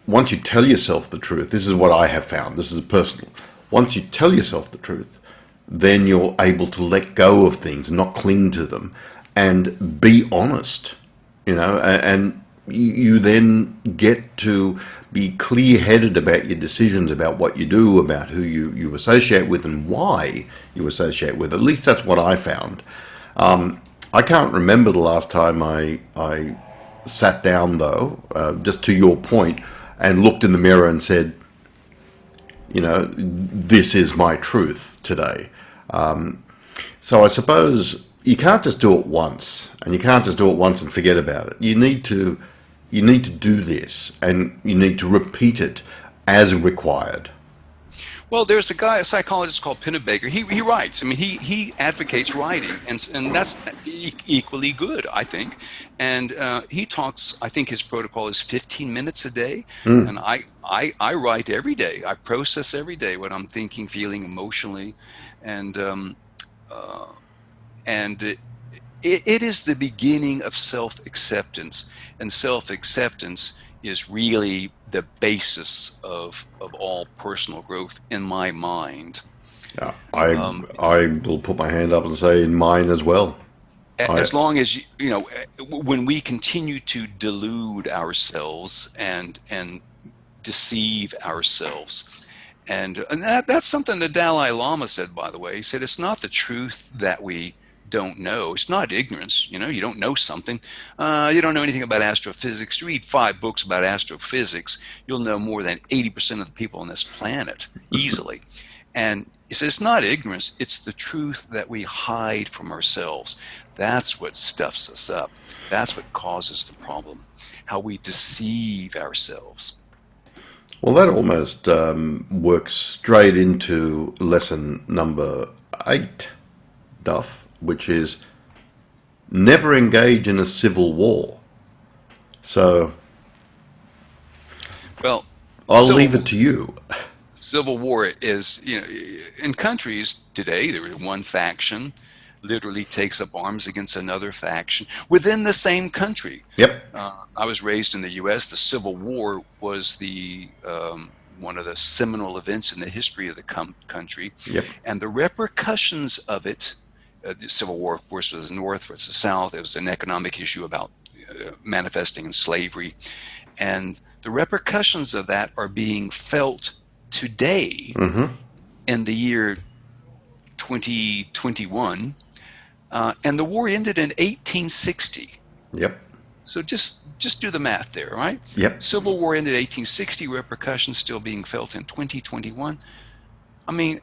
Once you tell yourself the truth, this is what I have found. This is personal. Once you tell yourself the truth, then you're able to let go of things and not cling to them and be honest, and you then get to be clear-headed about your decisions, about what you do, about who you associate with and why you associate with. At least that's what I found. I can't remember the last time I sat down, though, just to your point, and looked in the mirror and said, this is my truth today. So I suppose you can't just do it once, and you can't just do it once and forget about it. You need to do this, and you need to repeat it as required. Well, there's a psychologist called Pennebaker. He writes. I mean, he advocates writing, and that's equally good, I think. And he talks. I think his protocol is 15 minutes a day, Mm. and I write every day. I process every day what I'm thinking, feeling emotionally, and uh, it is the beginning of self-acceptance, and self-acceptance is really the basis of all personal growth in my mind. Yeah, Um, I will put my hand up and say in mine as well. I as long as when we continue to delude ourselves and deceive ourselves, and that's something the Dalai Lama said, by the way. He said it's not the truth that we don't know. It's not ignorance. You don't know something. You don't know anything about astrophysics. Read 5 books about astrophysics. You'll know more than 80% of the people on this planet easily. And He says it's not ignorance, it's the truth that we hide from ourselves. That's what stuffs us up. That's what causes the problem, how we deceive ourselves. Well, that almost works straight into lesson number 8, Duff, which is never engage in a civil war. So Well, I'll leave it to you. Civil war is, in countries today, there is one faction literally takes up arms against another faction within the same country. Yep. I was raised in the U.S. The Civil War was the one of the seminal events in the history of the country. Yep. And the repercussions of it, the Civil War, of course, was the North versus the South. It was an economic issue about manifesting in slavery. And the repercussions of that are being felt today in the year 2021. And the war ended in 1860. Yep. So just do the math there, right? Yep. Civil War ended in 1860, repercussions still being felt in 2021. I mean,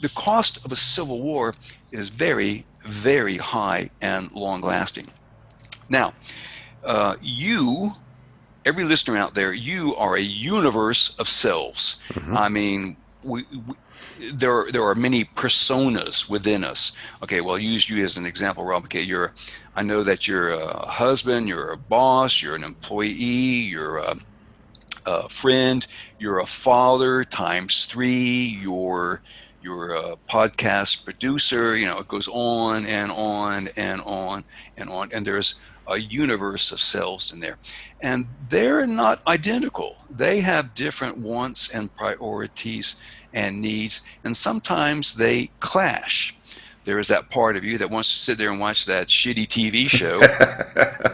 the cost of a civil war is very, very high and long-lasting. Now, every listener out there, you are a universe of selves. I mean, there are many personas within us. Okay, well, I'll use you as an example, Rob. Okay, I know that you're a husband, you're a boss, you're an employee, you're a friend, you're a father times 3, you're a podcast producer. It goes on and on and on and on, and there's a universe of selves in there, and they're not identical. They have different wants and priorities and needs, and sometimes they clash. There is that part of you that wants to sit there and watch that shitty TV show,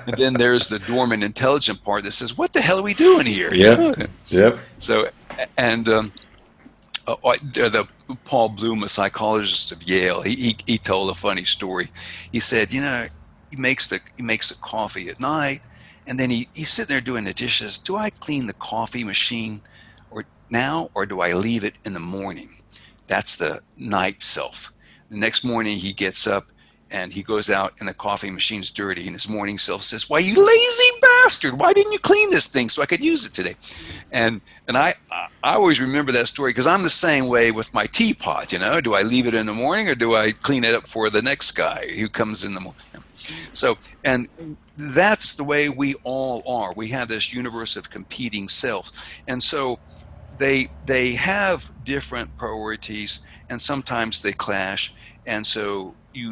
and then there's the dormant, intelligent part that says, "What the hell are we doing here?" Yep. Yep. So, and the Paul Bloom, a psychologist of Yale, he told a funny story. He said, he makes the coffee at night, and then he's sitting there doing the dishes. Do I clean the coffee machine or do I leave it in the morning? That's the night self. The next morning he gets up and he goes out and the coffee machine's dirty, and his morning self says, "Why, you lazy bastard, why didn't you clean this thing so I could use it today?" And I always remember that story because I'm the same way with my teapot. Do I leave it in the morning or do I clean it up for the next guy who comes in the morning? So, and that's the way we all are. We have this universe of competing selves, and so they have different priorities, and sometimes they clash. And so you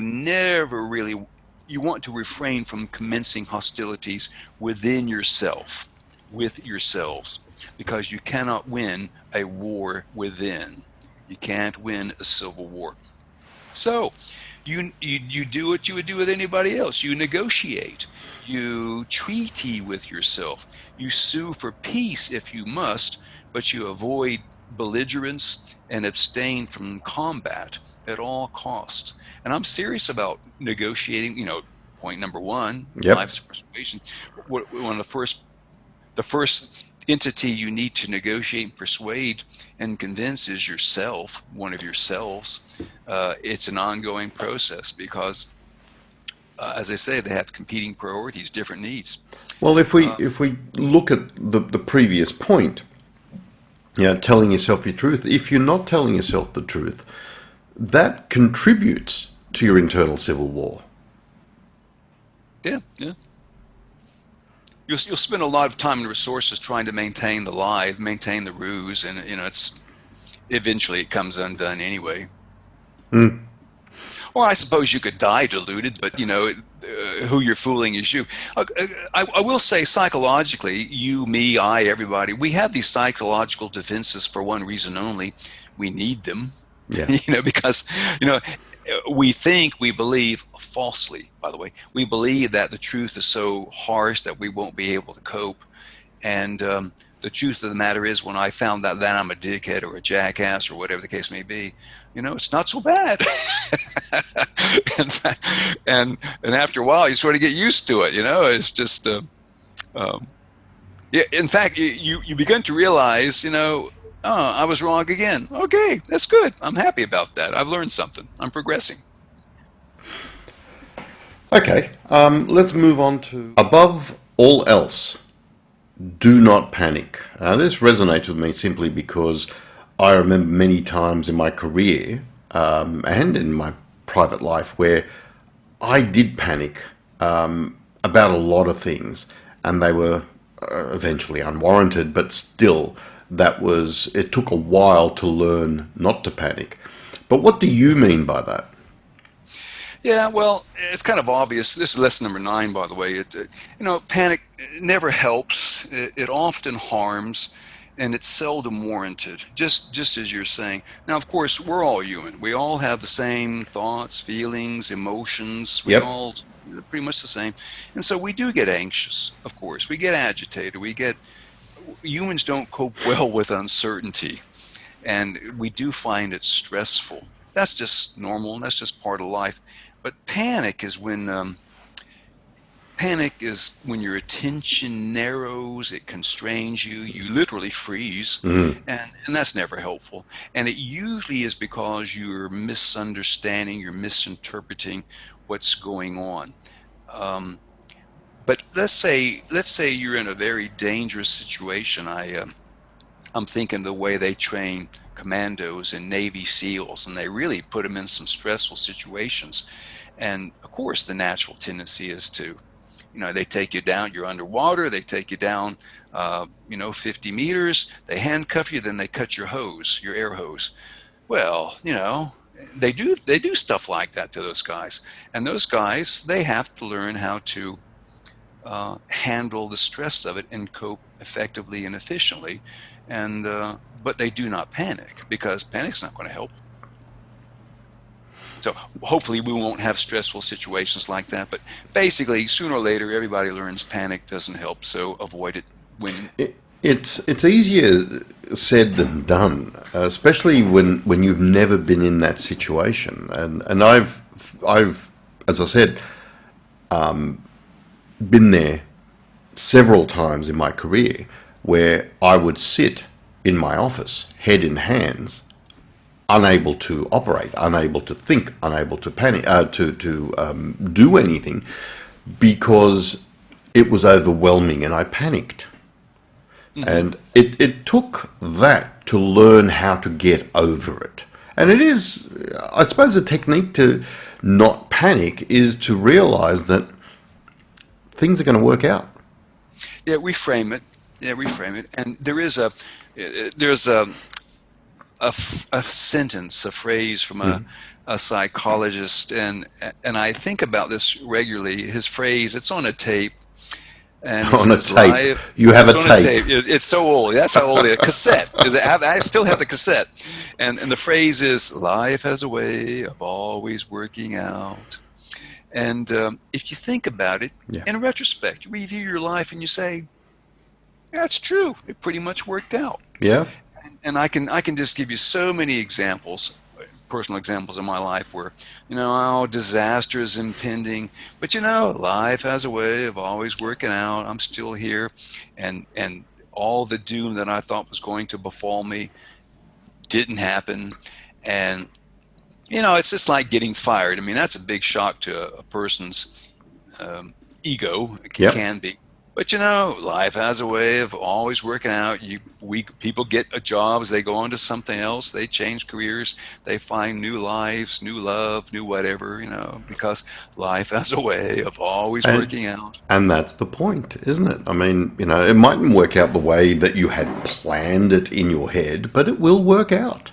want to refrain from commencing hostilities within yourself, with yourselves, because you cannot win a war within. You can't win a civil war. So you do what you would do with anybody else. You negotiate. You treaty with yourself. You sue for peace if you must, but you avoid belligerence and abstain from combat at all costs. And I'm serious about negotiating. Point number 1, life's persuasion. One of the first entity you need to negotiate and persuade and convince is yourself, one of yourselves. It's an ongoing process because, as I say, they have competing priorities, different needs. Well, if we look at the previous point, telling yourself your truth, if you're not telling yourself the truth, that contributes to your internal civil war. Yeah. You'll spend a lot of time and resources trying to maintain the lie, maintain the ruse, and eventually it comes undone anyway. Or I suppose you could die deluded, but who you're fooling is you. I will say psychologically, you, me, I, everybody, we have these psychological defenses for one reason only: we need them. Yeah. Because we believe falsely, by the way, we believe that the truth is so harsh that we won't be able to cope. And the truth of the matter is, when I found out that I'm a dickhead or a jackass or whatever the case may be, it's not so bad. In fact, and after a while, you sort of get used to it. It's just, yeah. In fact, you begin to realize, Oh, I was wrong again. Okay, that's good. I'm happy about that. I've learned something. I'm progressing. Okay, let's move on to above all else, do not panic. This resonates with me simply because I remember many times in my career and in my private life where I did panic about a lot of things, and they were eventually unwarranted, but still, it took a while to learn not to panic. But what do you mean by that? Yeah, well, it's kind of obvious. This is lesson number 9, by the way. Panic never helps. It often harms, and it's seldom warranted. Just as you're saying. Now, of course, we're all human. We all have the same thoughts, feelings, emotions. We Yep. all pretty much the same, and so we do get anxious. Of course, we get agitated. Humans don't cope well with uncertainty, and we do find it stressful. That's just normal, and that's just part of life. But panic is when your attention narrows, it constrains you, you literally freeze, Mhm. and that's never helpful. And it usually is because you're misunderstanding, you're misinterpreting what's going on. Um, but let's say you're in a very dangerous situation. I'm thinking the way they train Commandos and Navy SEALs, and they really put them in some stressful situations. And of course, the natural tendency is to, they take you down, you're underwater, they take you down, 50 meters, they handcuff you, then they cut your air hose. Well, they do stuff like that to those guys. And those guys, they have to learn how to handle the stress of it and cope effectively and efficiently. And but they do not panic, because panic's not going to help. So hopefully we won't have stressful situations like that. But basically, sooner or later, everybody learns panic doesn't help, so avoid it when. It's easier said than done, especially when you've never been in that situation. And I've as I said, been there several times in my career where I would sit in my office, head in hands, unable to operate, unable to think, unable to panic, to do anything, because it was overwhelming and I panicked. And it took that to learn how to get over it. And it is, I suppose, a technique to not panic is to realize that things are going to work out. Yeah, reframe it. Yeah, reframe it. And there's a sentence, a phrase from a psychologist, and I think about this regularly. His phrase, it's on a tape, and he On a says, tape. "Live." You have It's a on a tape. tape. It's so old. That's how old it is. Cassette. Because I still have the cassette, and the phrase is, "Life has a way of always working out." And if you think about it, Yeah. in retrospect, you review your life and you say, "That's true. It pretty much worked out." Yeah. And I can just give you so many examples, personal examples in my life where, disaster is impending, but life has a way of always working out. I'm still here, and all the doom that I thought was going to befall me didn't happen. And it's just like getting fired. I mean, that's a big shock to a person's ego. It Yep. can be. But life has a way of always working out. People get jobs, they go on to something else, they change careers, they find new lives, new love, new whatever, because life has a way of always And working out. and that's the point, isn't it? I mean, it mightn't work out the way that you had planned it in your head, but it will work out.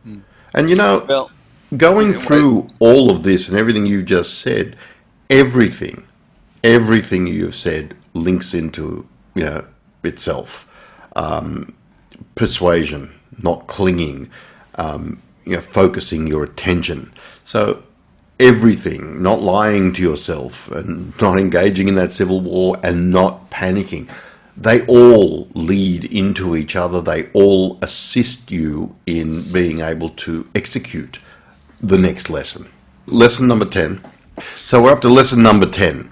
Hmm. And Well, going what? through all of this and everything you've just said, everything, everything you've said links into itself. Persuasion, not clinging, focusing your attention. So everything, not lying to yourself and not engaging in that civil war and not panicking, they all lead into each other. They all assist you in being able to execute the next lesson. Lesson number 10. So we're up to lesson number 10.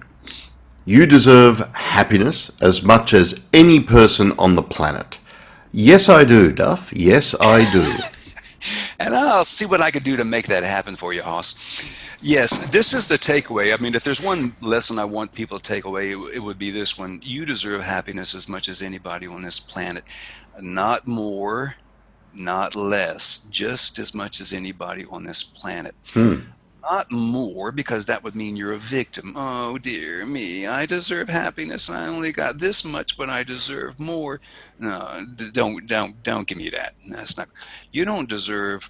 You deserve happiness as much as any person on the planet. Yes, I do, Duff. Yes, I do. And I'll see what I can do to make that happen for you, Hoss. Yes, this is the takeaway. I mean, if there's one lesson I want people to take away, it would be this one. You deserve happiness as much as anybody on this planet. Not more, not less, just as much as anybody on this planet. Not more, because that would mean you're a victim. Oh, dear me, I deserve happiness. I only got this much, but I deserve more. No, don't give me that. That's not. You don't deserve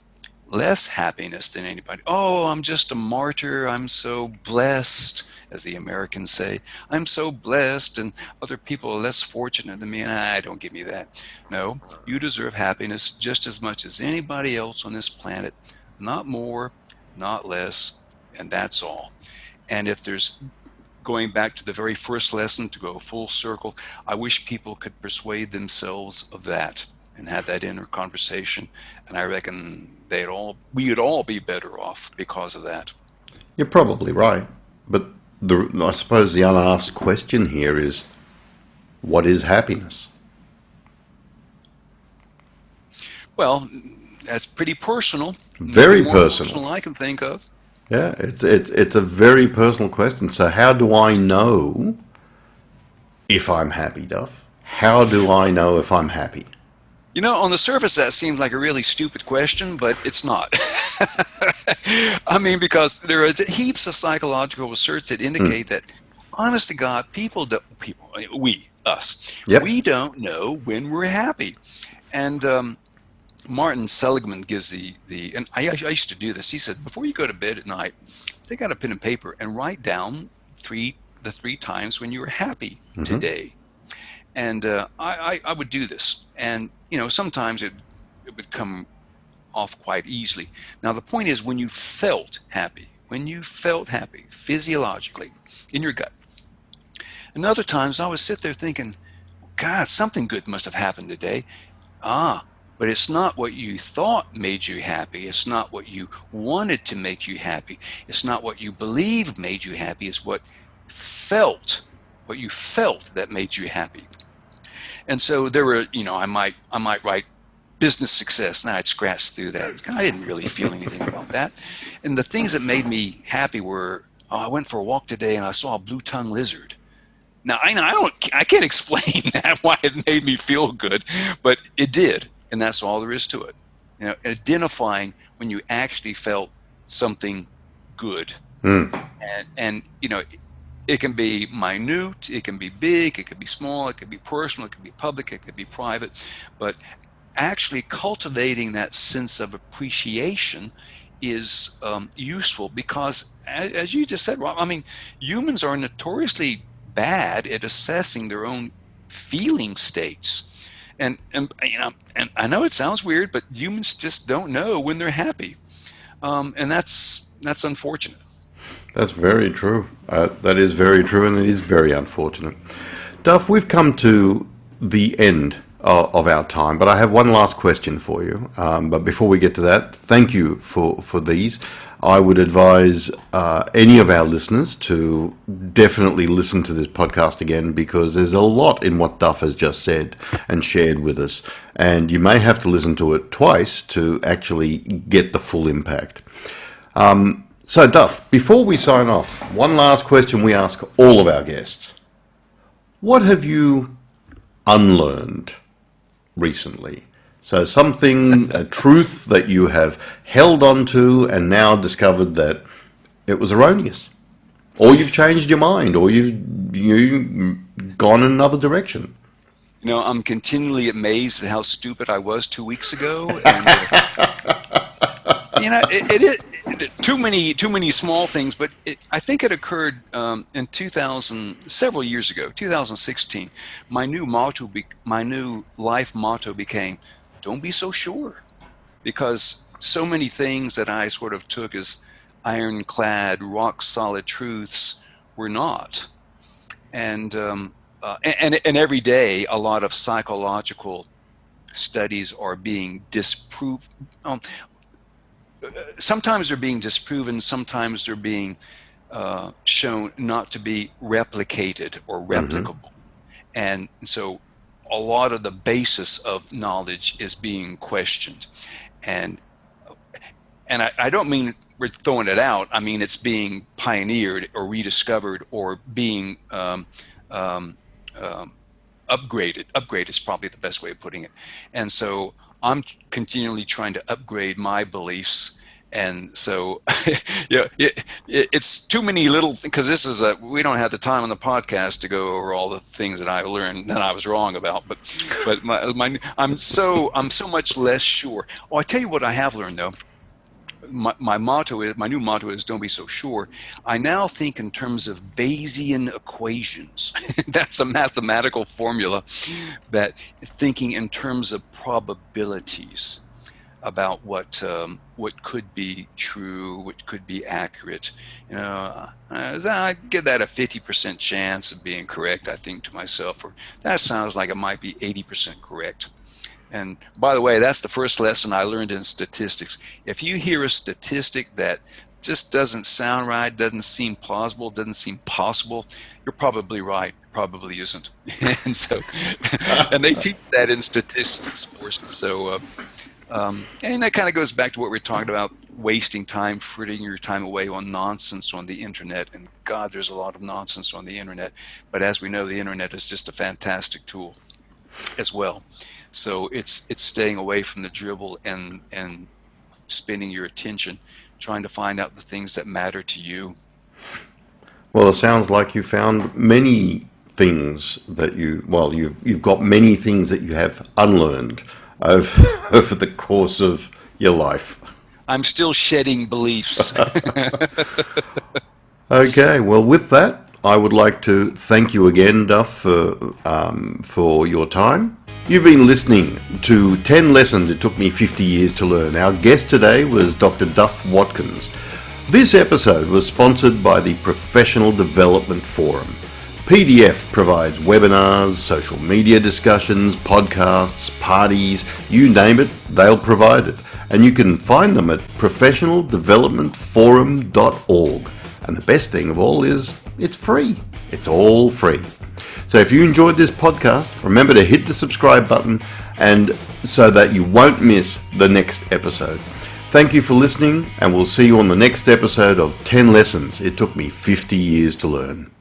less happiness than anybody. Oh, I'm just a martyr. I'm so blessed, as the Americans say. I'm so blessed, and other people are less fortunate than me, and don't give me that. No, you deserve happiness just as much as anybody else on this planet. Not more, not less, and that's all. And if there's, going back to the very first lesson, to go full circle, I wish people could persuade themselves of that and have that inner conversation, and I reckon we would all be better off because of that. You're probably right. But I suppose the unasked question here is, what is happiness? Well, that's pretty personal. Very Nothing more personal. I can think of. Yeah, it's a very personal question. So how do I know if I'm happy, Duff? How do I know if I'm happy? You know, on the surface, that seems like a really stupid question, but it's not. I mean, because there are heaps of psychological research that indicate that, honest to God, us, Yep. we don't know when we're happy. And Martin Seligman gives and I used to do this. He said, before you go to bed at night, take out a pen and paper and write down the three times when you were happy today. And I would do this, and sometimes it would come off quite easily. Now the point is, when you felt happy physiologically in your gut. And other times I would sit there thinking, God, something good must have happened today. But it's not what you thought made you happy. It's not what you wanted to make you happy. It's not what you believed made you happy. It's what you felt that made you happy. And so there were, I might write business success. Now I'd scratch through that. I didn't really feel anything about that. And the things that made me happy were, I went for a walk today and I saw a blue-tongued lizard. Now I can't explain that, why it made me feel good, but it did, and that's all there is to it. Identifying when you actually felt something good, and it can be minute, it can be big, it can be small, it can be personal, it can be public, it can be private, but actually cultivating that sense of appreciation is useful, because as you just said, Rob, I mean, humans are notoriously bad at assessing their own feeling states, and I know it sounds weird, but humans just don't know when they're happy, and that's unfortunate. That's very true. That is very true, and it is very unfortunate. Duff, we've come to the end of our time, but I have one last question for you. But before we get to that, thank you for these. I would advise any of our listeners to definitely listen to this podcast again, because there's a lot in what Duff has just said and shared with us, and you may have to listen to it twice to actually get the full impact. So, Duff, before we sign off, one last question we ask all of our guests. What have you unlearned recently? So something, a truth that you have held on to and now discovered that it was erroneous, or you've changed your mind, or you've gone in another direction. I'm continually amazed at how stupid I was 2 weeks ago. And, it is too many small things, but I think it occurred in 2000, several years ago, 2016. My new life motto became, don't be so sure, because so many things that I sort of took as ironclad, rock solid truths were not. And every day, a lot of psychological studies are being disproved. Sometimes they're being disproven, sometimes they're being shown not to be replicated or replicable. And so a lot of the basis of knowledge is being questioned. And I don't mean we're throwing it out. I mean it's being pioneered or rediscovered or being upgraded. Upgrade is probably the best way of putting it. And so I'm continually trying to upgrade my beliefs. And so, it's too many little things, because we don't have the time on the podcast to go over all the things that I learned that I was wrong about. But I'm so much less sure. Oh, I tell you what I have learned though. My new motto is don't be so sure. I now think in terms of Bayesian equations. That's a mathematical formula, that thinking in terms of probabilities about what could be true, what could be accurate. I give that a 50% chance of being correct, I think to myself, or that sounds like it might be 80% correct. And by the way, that's the first lesson I learned in statistics. If you hear a statistic that just doesn't sound right, doesn't seem plausible, doesn't seem possible, you're probably right. Probably isn't. And so, and they teach that in statistics courses. So, and that kind of goes back to what we were talking about, wasting time, frittering your time away on nonsense on the internet. And God, there's a lot of nonsense on the internet. But as we know, the internet is just a fantastic tool as well. So it's staying away from the dribble and spending your attention, trying to find out the things that matter to you. Well, it sounds like you found many things that you've got many things that you have unlearned over the course of your life. I'm still shedding beliefs. Okay, well, with that, I would like to thank you again, Duff, for your time. You've been listening to 10 Lessons It Took Me 50 Years to Learn. Our guest today was Dr. Duff Watkins. This episode was sponsored by the Professional Development Forum. PDF provides webinars, social media discussions, podcasts, parties, you name it, they'll provide it. And you can find them at professionaldevelopmentforum.org. And the best thing of all is it's free. It's all free. So if you enjoyed this podcast, remember to hit the subscribe button and so that you won't miss the next episode. Thank you for listening, and we'll see you on the next episode of 10 Lessons It Took Me 50 Years to Learn.